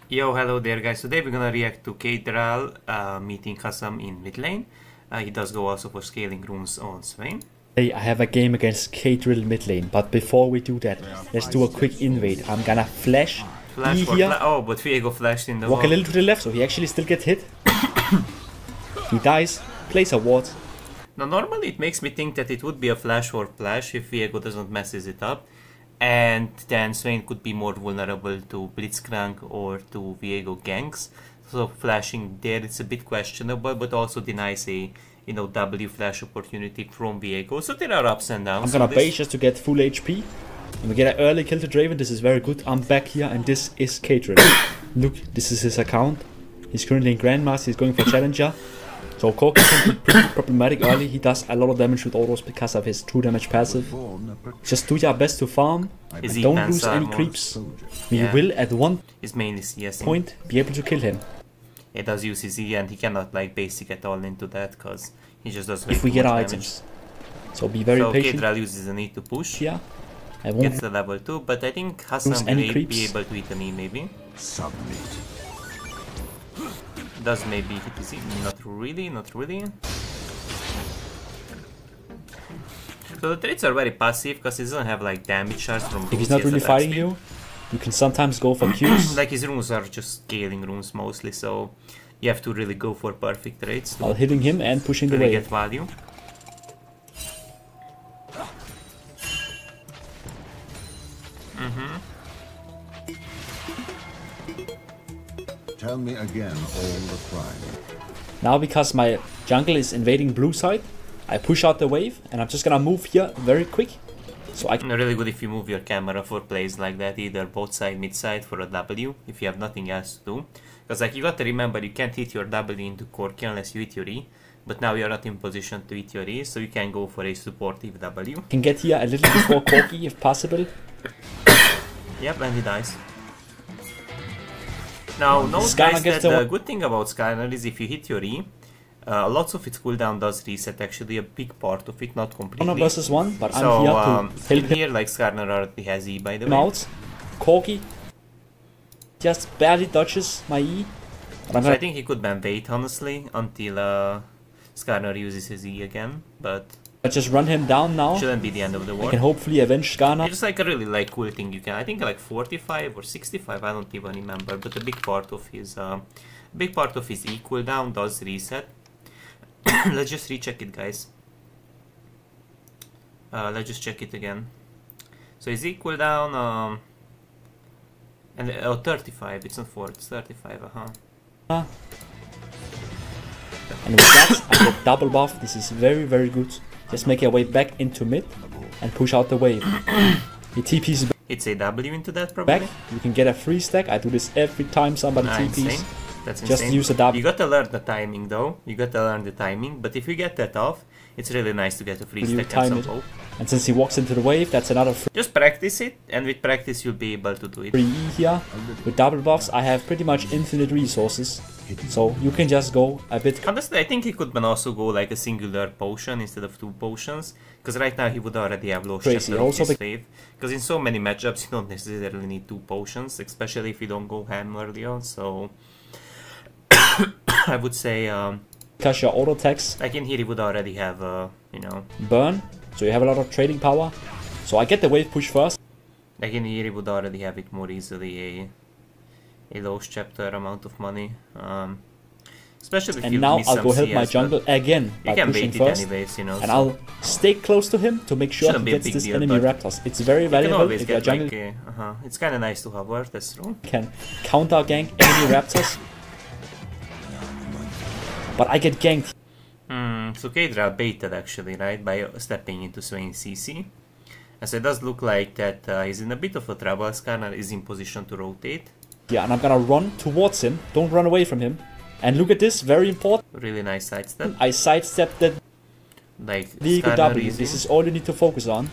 Yo, hello there guys. Today we're gonna react to Caedral meeting Husum in mid lane. He does go also for scaling runes on Swain. Hey, I have a game against Caedral mid lane, but before we do that, let's do a quick invade. I'm gonna flash E here. Oh, but Viego flashed in the Walk wall. a little to the left, so he actually still gets hit. He dies, plays a ward. Now normally it makes me think that it would be a flash or flash if Viego doesn't messes it up. And then Swain could be more vulnerable to Blitzcrank or to Viego ganks. So flashing there, it's a bit questionable, but also denies a W flash opportunity from Viego. So there are ups and downs. I'm gonna bait just to get full HP. And we get an early kill to Draven. This is very good. I'm back here, and this is Caedral. Look, this is his account. He's currently in Grandmaster. He's going for Challenger. So Corki can be pretty problematic early. He does a lot of damage with autos because of his true damage passive. Just do your best to farm. Don't lose any creeps. We will at one point be able to kill him. He does use his E and he cannot like basic at all into that because he just does if we get items. So be very patient. Caedral uses a need to push. Yeah. Gets the level 2, but I think Husum will be able to hit an E maybe. Submit. Does maybe hit his E? Not really, not really. So the traits are very passive because he doesn't have like damage shards from runes. If he's not really fighting you, you can sometimes go for Qs. Like his runes are just scaling runes mostly, so you have to really go for perfect traits. While hitting him and pushing the wave. wave. Get value. Tell me again all the crime. Now because my jungle is invading blue side, I push out the wave and I'm just gonna move here very quick. So I can really good if you move your camera for plays like that, either both side, mid side for a W, if you have nothing else to do. Because like you got to remember, you can't hit your W into Corki unless you hit your E. But now you're not in position to hit your E, so you can go for a supportive W. Can get here a little before Corki if possible. Yep, and he dies. Now, note guys that the good thing about Skylar is if you hit your E, lots of its cooldown does reset, actually a big part of it, not completely. 1 versus 1, but I'm here to help him. Here, like Skarner already has E by the way. Out. Corki just barely dodges my E. So I think he could ban wait honestly until Skarner uses his E again, but I just run him down now. Shouldn't be the end of the war. I can hopefully avenge Skarner. It's just like a really like cool thing you can. I think like 45 or 65. I don't even remember. But a big part of his E cooldown does reset. Let's just recheck it, guys. Let's just check it again. So his E cooldown and 35. It's not 4. It's 35. And with that, I get double buff. This is very, very good. Just make your way back into mid and push out the wave. He TPs back. It's a W into that probably. You can get a free stack. I do this every time somebody TPs. Insane. That's just insane. use a W. You gotta learn the timing though. You gotta learn the timing. But if you get that off, it's really nice to get a free stack and some hope. And since he walks into the wave, that's another free. Just practice it, and with practice you'll be able to do it. Free E here. With double buffs, I have pretty much infinite resources. So you can just go a bit. Honestly, I think he could also go like a singular potion instead of 2 potions. Because right now he would already have lost chapter of his wave. Because in so many matchups you don't necessarily need 2 potions, especially if you don't go ham early on. So I would say because your auto attacks. Like in here he would already have burn. So you have a lot of trading power. So I get the wave push first. Like in here he would already have it more easily a lost chapter amount of money. Especially if and you now miss I'll some go help CS, my jungle again by pushing first. Anyways, and I'll stay close to him to make sure he gets this enemy Raptors. It's very valuable if your jungle it's kinda nice to hover, that's true. Can counter gank enemy Raptors. But I get ganked. So Caedral baited actually, right, by stepping into Swain CC. And so it does look like that he's in a bit of a trouble. Skarner is in position to rotate. Yeah, and I'm gonna run towards him. Don't run away from him. And look at this, very important. Really nice sidestep. I sidestepped that. Like Skarner W. This is all you need to focus on.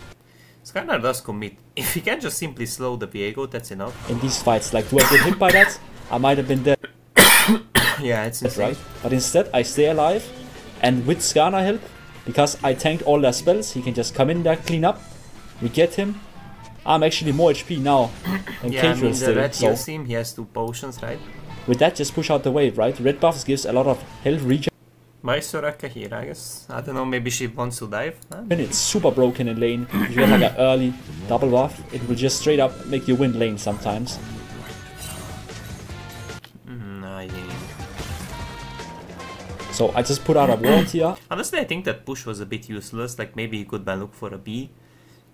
Skarner does commit. If he can just simply slow the Viego, that's enough. In these fights, like, do I get hit by that? I might have been dead. Yeah, it's insane. Right. But instead, I stay alive. And with Skarner help, because I tanked all their spells, he can just come in there, clean up. We get him. I'm actually more HP now than Yeah, I Caedral mean, the still. red So heals him, he has 2 potions, right? with that, just push out the wave, right? Red buffs gives a lot of health regen. Why is Soraka here, I guess? I don't know, maybe she wants to dive? Huh? And it's super broken in lane. If you get like an early double buff, it will just straight up make you win lane sometimes. I think. So I just put out a ward here. Honestly, I think that push was a bit useless. Like, maybe he could look for a B.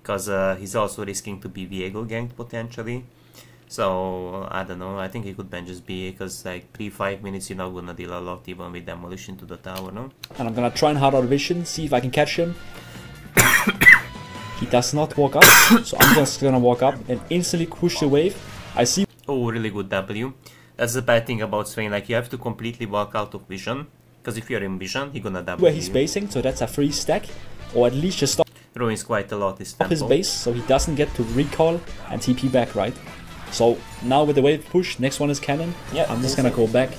Because he's also risking to be Viego ganked potentially. So, I don't know. I think he could ban just B. Because, like, 3-5 minutes, you're not gonna deal a lot even with demolition to the tower, no? And I'm gonna try and hard out vision, see if I can catch him. He does not walk up. So I'm just gonna walk up and instantly push the wave. I see. Oh, really good W. That's the bad thing about Swain. Like, you have to completely walk out of vision. Because if you're in vision, he's gonna W where he's you. basing, so that's a free stack. Or at least just stop Ruins quite a lot his his tempo. base, so he doesn't get to recall and TP back, right? So now with the wave push, next one is cannon. Yeah, I'm just gonna go back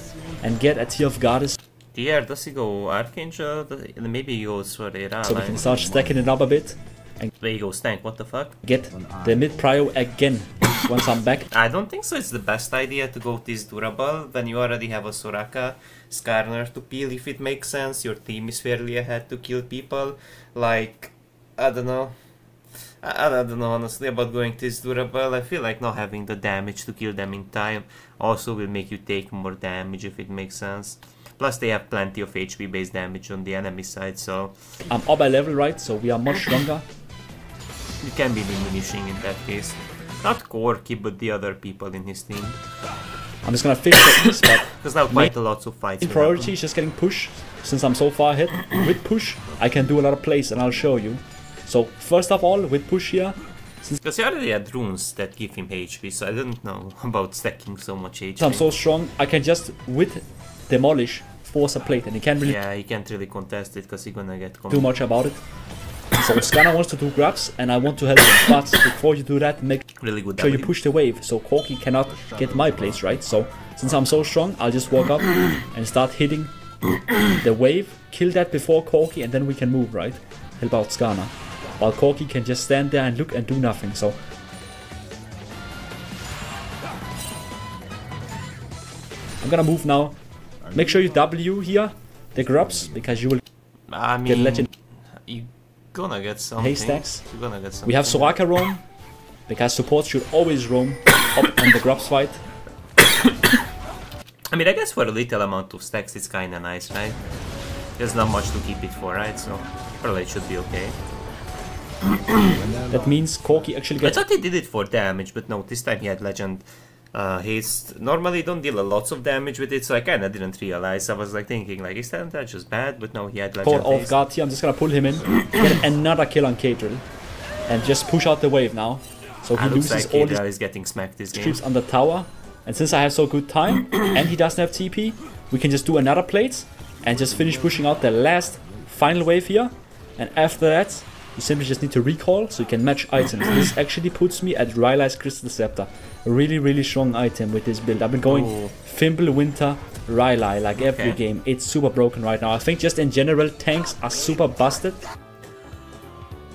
and get a Tear of Goddess, TR, does he go Archangel? Maybe he goes for the so we can start stacking it up a bit and There he goes tank, what the fuck? get the mid prio again once I'm back. I don't think so it's the best idea to go this durable when you already have a Soraka Skarner to peel if it makes sense. Your team is fairly ahead to kill people. Like, I don't know. I don't know honestly about going this durable. I feel like not having the damage to kill them in time also will make you take more damage if it makes sense. Plus they have plenty of HP based damage on the enemy side, so I'm up by level, right? So we are much stronger. you can be diminishing in that case. Not Corki, but the other people in his team. I'm just gonna fix the east, but Because now quite a lot of fights. in will priority happen. is just getting push. Since I'm so far ahead, with push, I can do a lot of plays and I'll show you. So first of all, with push here, Because he already had runes that give him HP, so I didn't know about stacking so much HP. since I'm so strong, I can just, with demolish, force a plate and he can't really Yeah, he can't really contest it because he's gonna get do much about it. So Scanner wants to do grabs and I want to help him, but before you do that, make really good sure you W. push the wave so Corki cannot get my place, right? So since I'm so strong, I'll just walk up and start hitting the wave, kill that before Corki, and then we can move, right? Help out Skarner. While Corki can just stand there and look and do nothing, so I'm gonna move now. Make sure you W here, the grubs, because you will I get mean, legend you're gonna get something. haystacks. You're gonna get something. We have Soraka roam, because support should always roam up on the grubs fight. I mean, I guess for a little amount of stacks, it's kinda nice, right? There's not much to keep it for, right? So probably it should be okay. That means Corki actually I gets thought he did it for damage, but no, this time he had legend haste. Normally you don't deal a lots of damage with it, so I kinda didn't realize. I was like thinking like, is that just bad? But no, he had caught legend off haste. guard here. I'm just gonna pull him in, get another kill on Caedral, and just push out the wave now. So he Looks loses like all his Caedral is getting smacked this game. creeps on the tower. And since I have so good time, and he doesn't have TP, we can just do another plate, and just finish pushing out the last final wave here. And after that, you simply just need to recall, so you can match items. This actually puts me at Rylai's Crystal Scepter. A really, really strong item with this build. I've been going Ooh. Fimble, Winter, Rylai, like every Okay. game. It's super broken right now. I think just in general, tanks are super busted.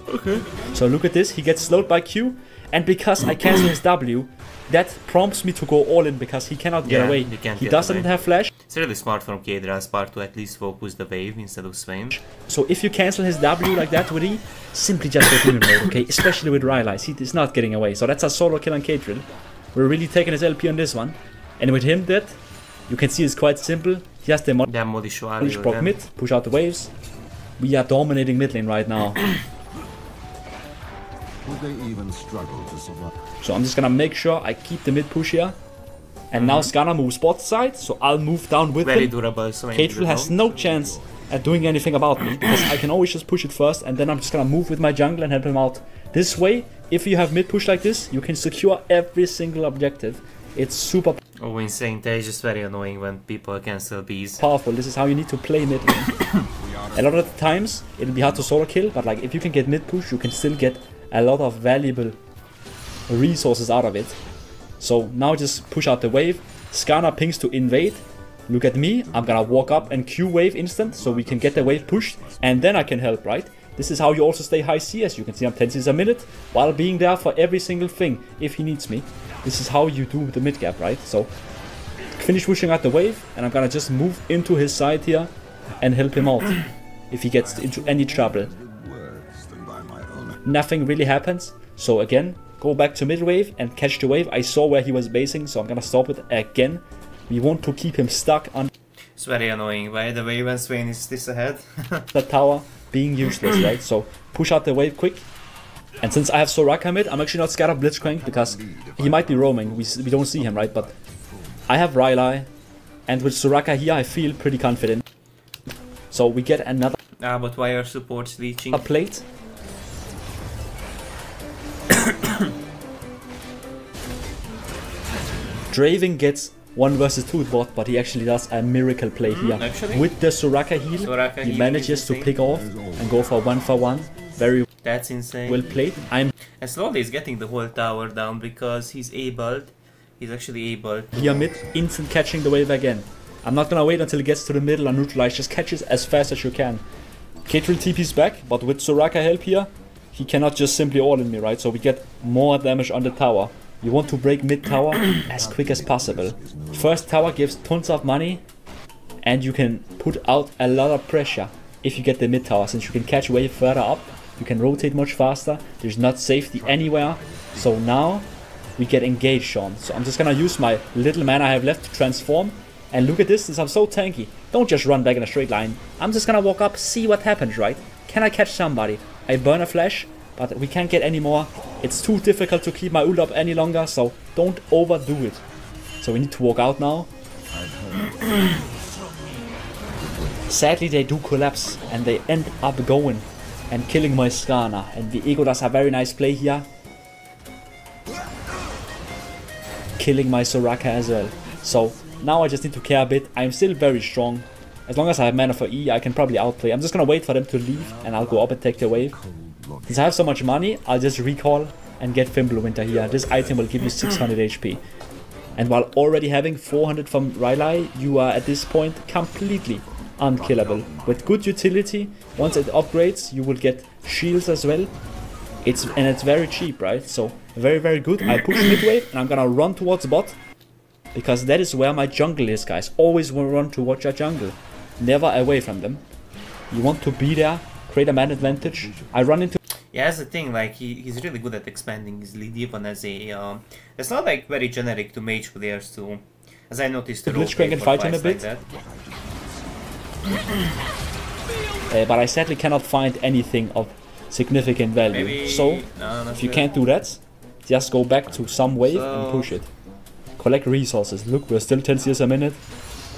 Okay. So look at this, he gets slowed by Q, and because I cancel his W, that prompts me to go all in because he cannot get Yeah, away. he can't He get doesn't away. have flash, It's really smart from Caedral's part to at least focus the wave instead of Swain. so if you cancel his W like that with E, simply just go demon mode, okay? Especially with Rylai, he is not getting away. So that's a solo kill on Caedral. We're really taking his LP on this one. And with him dead, you can see it's quite simple. He has the Demolish Polish Warrior proc then. mid, push out the waves. We are dominating mid lane right now. Would they even struggle to survive? So I'm just gonna make sure I keep the mid push here. And now Skarner moves bot side, so I'll move down with Very him. durable Swain. Caedral has no chance at doing anything about me, because I can always just push it first, and then I'm just gonna move with my jungle and help him out. This way, if you have mid push like this, you can secure every single objective. It's super Oh, insane. That is just very annoying when people cancel bees. powerful. This is how you need to play mid lane. A lot of the times, it'll be hard to solo kill, but like if you can get mid push, you can still get a lot of valuable resources out of it. So now just push out the wave. Skarner pings to invade. Look at me, I'm gonna walk up and Q wave instant so we can get the wave pushed, and then I can help, right? This is how you also stay high CS. You can see I'm 10 CS a minute while being there for every single thing if he needs me. This is how you do the mid gap, right? So finish pushing out the wave, and I'm gonna just move into his side here and help him out if he gets into any trouble. Nothing really happens. So again, go back to mid wave and catch the wave. I saw where he was basing, so I'm gonna stop it again. We want to keep him stuck on. It's very annoying, by the way, when Swain is this ahead. The tower being useless, right? So push out the wave quick. And since I have Soraka mid, I'm actually not scared of Blitzcrank because he might be roaming. We don't see him, right? But I have Rylai, and with Soraka here, I feel pretty confident. So we get another. But why are supports leeching? A plate. Draven gets 1 versus 2 bot, but he actually does a miracle play here. Actually? With the Soraka heal, he manages to pick off and go for 1-for-1. Very That's insane. well played. And slowly he's getting the whole tower down because he's actually able to... Here mid, instant catching the wave again. I'm not gonna wait until he gets to the middle and neutralize, just catches as fast as you can. Caedral TP's back, but with Soraka help here, he cannot just simply all-in me, right? So we get more damage on the tower. You want to break mid tower as quick as possible. First tower gives tons of money, and you can put out a lot of pressure if you get the mid tower, since you can catch wave further up, you can rotate much faster, there's not safety anywhere. So now we get engaged on. So I'm just gonna use my little mana I have left to transform, and look at this, since I'm so tanky, don't just run back in a straight line. I'm just gonna walk up, see what happens, right? Can I catch somebody? I burn a flash, but we can't get any more. It's too difficult to keep my ult up any longer, so don't overdo it. So we need to walk out now. Sadly they do collapse, and they end up going and killing my Skarner. And Viego does a very nice play here, killing my Soraka as well. So now I just need to care a bit. I'm still very strong. As long as I have mana for E, I can probably outplay. I'm just gonna wait for them to leave, and I'll go up and take the wave. Since I have so much money, I'll just recall and get Fimbulwinter here. This item will give you 600 HP. And while already having 400 from Rylai, you are at this point completely unkillable. With good utility, once it upgrades, you will get shields as well. It's very cheap, right? So very, very good. I push mid wave, and I'm gonna run towards bot, because that is where my jungle is, guys. Always run towards your jungle, never away from them. You want to be there, create a man advantage. I run into... Yeah, that's the thing, like, he's really good at expanding his lead, even as a... it's not, like, very generic to mage players, too. As I noticed, the Blitzcrank can fight him a bit. Like but I sadly cannot find anything of significant value. Maybe, so, no, if you can't do that, just go back to some wave and push it. Collect resources. Look, we're still 10 CS a minute.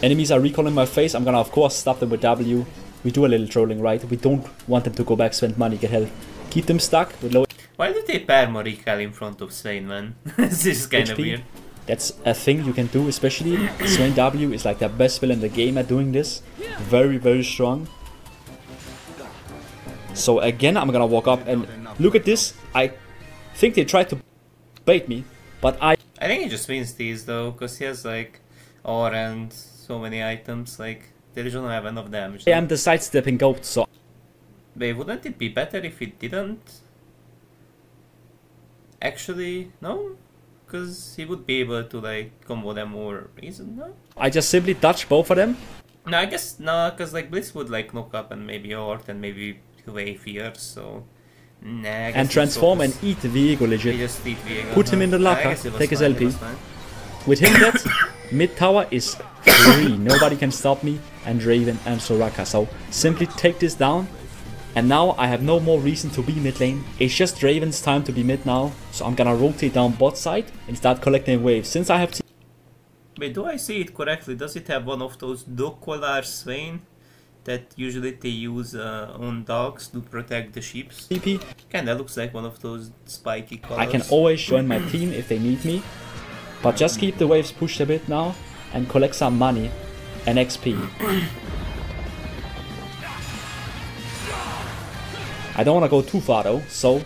Enemies are recalling my face. I'm gonna, of course, stop them with W. We do a little trolling, right? We don't want them to go back, spend money, get health. Keep them stuck with low... Why did they perma recall in front of Swain, man? This is kind of weird. That's a thing you can do, especially Swain W is like the best spell in the game at doing this. Very, very strong. So again, I'm gonna walk up and look at this. I think they tried to bait me, but I think he just wins these though, because he has like ore and so many items, like they don't have enough damage. I am the sidestepping goat, so... Wait, wouldn't it be better if it didn't? Actually, no? Because he would be able to like combo them more reason, no? I just simply dodge both of them. No, I guess no, because like Blitz would like knock up and maybe Hort and maybe wave here, so... Nah, and transform and eat Viego legit. Just eat Viego. Put him in the locker, take his LP. With him dead, mid tower is free. Nobody can stop me and Draven and Soraka. So simply take this down. And now I have no more reason to be mid lane. It's just Draven's time to be mid now. So I'm gonna rotate down bot side and start collecting waves. Since I have... Wait, do I see it correctly? Does it have one of those dog collar Swain that usually they use on dogs to protect the sheep? TP. Kinda looks like one of those spiky colors. I can always join my team if they need me. But just keep the waves pushed a bit now and collect some money and XP. I don't want to go too far though, so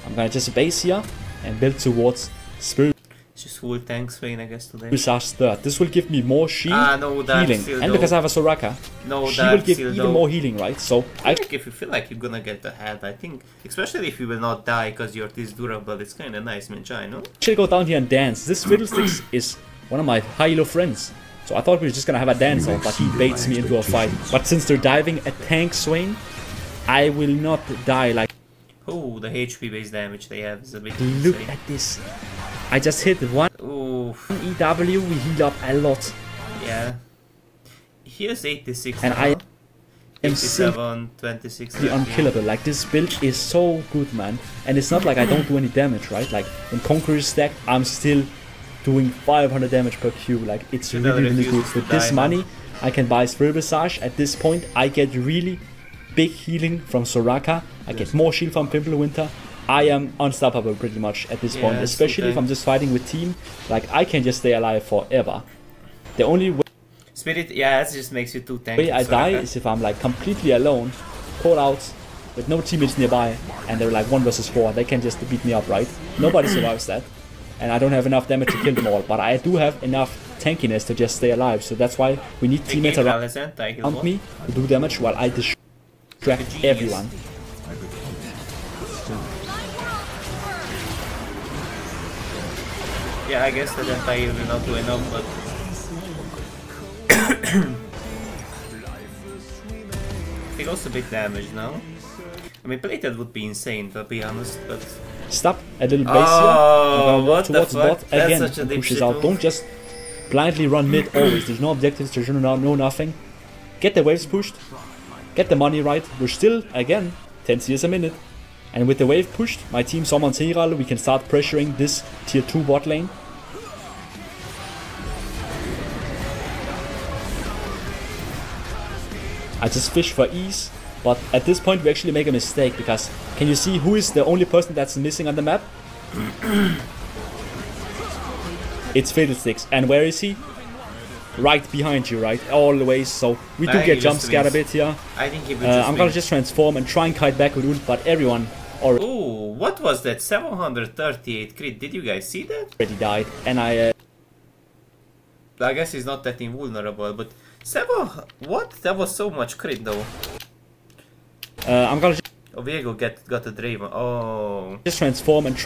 I'm gonna just base here and build towards Spirit. It's just full tank Swain, I guess, today. Visage third. This will give me more shield, no, Dark healing. Seal, And because I have a Soraka, no, she will Dark give Seal, even more healing, right? So I think if you feel like you're gonna get ahead, I think, especially if you will not die because you're this durable, it's kinda nice, Minchai, no? should go down here and dance. This Fiddlesticks is one of my high-elo friends. So I thought we were just gonna have a dance off, but he baits me into a fight. But since they're diving a tank Swain, I will not die like... Oh, the HP base damage they have is a bit Look insane. at this. I just hit one Oof. EW, we heal up a lot. Yeah. Here's 86 And now. I am simply 87, 26. unkillable. Like, this build is so good, man. And it's not like I don't do any damage, right? Like, when Conqueror is stacked, I'm still doing 500 damage per Q. Like, it's It really, really refuses good. to With this die, money, I can buy Sphere Visage. At this point, I get really big healing from Soraka. I get more shield from Winter. I am unstoppable pretty much at this Yeah, point, it's especially if okay. I'm just fighting with team. Like, I can just stay alive forever. The only Spirit, yeah, that just makes you too tanky. way I die Soraka. is if I'm like completely alone, caught out, with no teammates nearby, and they're like 1 versus 4. They can just beat me up, right? Nobody survives that. And I don't have enough damage to kill them all, but I do have enough tankiness to just stay alive. So that's why we need teammates Caedral around has anti-heal me to do damage while I distract everyone. Yeah, I guess that anti-heal will not do enough, but... He goes a bit damage now. I mean, plated would be insane, to be honest, but... Stop a little base Oh, here. what the Towards fuck? bot That's again such a and deep pushes shit out. move. Don't just blindly run mid always. There's no objectives, there's no nothing. Get the waves pushed. Get the money right. We're still, again, 10 CS a minute. And with the wave pushed, my team summons Caedral, we can start pressuring this tier 2 bot lane. I just fish for ease, but at this point we actually make a mistake because can you see who is the only person that's missing on the map? It's Fiddlesticks. And where is he? Right behind you, right? Always. So we do He get jump just scared a wins. bit here. I think he will I'm gonna win. just transform and try and kite back with ult, but everyone already Ooh, what was that? 738 crit. Did you guys see that? died. And I I guess he's not that invulnerable, but... What? That was so much crit though. I'm gonna Oh, Viego got a Draven. Oh. just transform and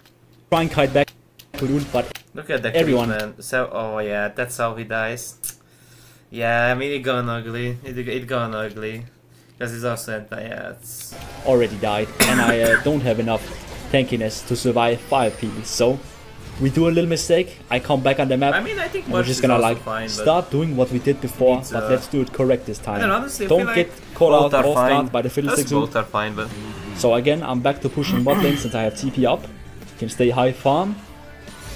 try and kite back with ult, but Look at that Everyone. crit, man. So, oh yeah, that's how he dies. Yeah, I mean, it gone ugly. It gone ugly. Because it's also yeah, it's... already died. And I don't have enough tankiness to survive 5 people. So we do a little mistake. I come back on the map. I mean, I think And we're Mercy just is gonna also like fine, but... start doing what we did before, Needs, but let's do it correct this I time. don't know, honestly, I Don't feel get like caught both out are off fine. guard by the Fiddlesticks ult. Both are fine, but... So again, I'm back to pushing bot lane since I have TP up. Can stay high farm.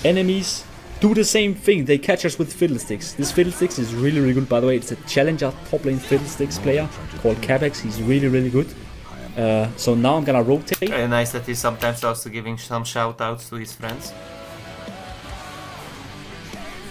Enemies do the same thing. They catch us with Fiddlesticks. This Fiddlesticks is really, really good, by the way. It's a challenger top lane Fiddlesticks player called Capex. He's really, really good. So now I'm gonna rotate. Very nice that he's sometimes also giving some shout-outs to his friends.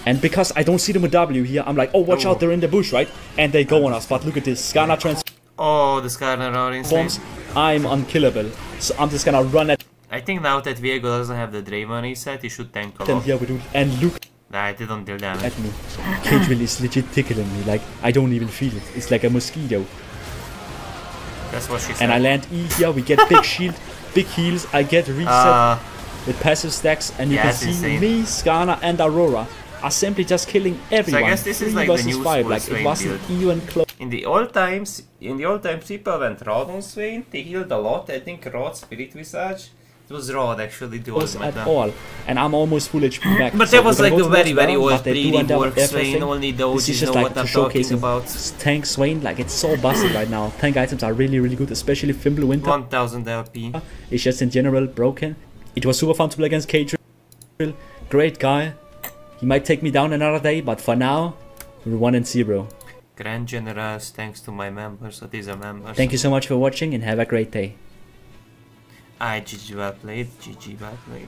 And because I don't see them with W here, I'm like, oh, watch Ooh. out, they're in the bush, right? And they go on us. But look at this. Skarner Oh, the Skarner are insane. transforms. I'm unkillable. So I'm just gonna run at I think now that Viego doesn't have the Draven reset, he should tank a them lot. here with ult. And look Nah, it didn't deal damage. at me. Caedral is legit tickling me. Like, I don't even feel it. It's like a mosquito. That's what she said. And I land E here, we get big shield, big heals, I get reset with passive stacks, and you yeah, can it's see insane. me, Skarner, and Aurora are simply just killing everyone. guess this is 3 like the versus new 5, school like it Swain wasn't build. even close. In the old times, people went Rod on Swain. They healed a lot. I think Rod, Spirit Visage. It was Rod actually the ultimate At now. all, and I'm almost full HP back. But so that was we're gonna like go the very, towards very Baron, old but they do pre end up work everything. Swain. Only the This is OGs just know like what I'm to talking showcasing about. Tank Swain, like it's so busted right now. Tank items are really, really good, especially Winter. 1000 LP. It's just in general broken. It was super fun to play against Caedral. Great guy. He might take me down another day, but for now, we're 1-0. Grand Generals, thanks to my members. So these are members. Thank you so much for watching and have a great day. GG well played. GG well played.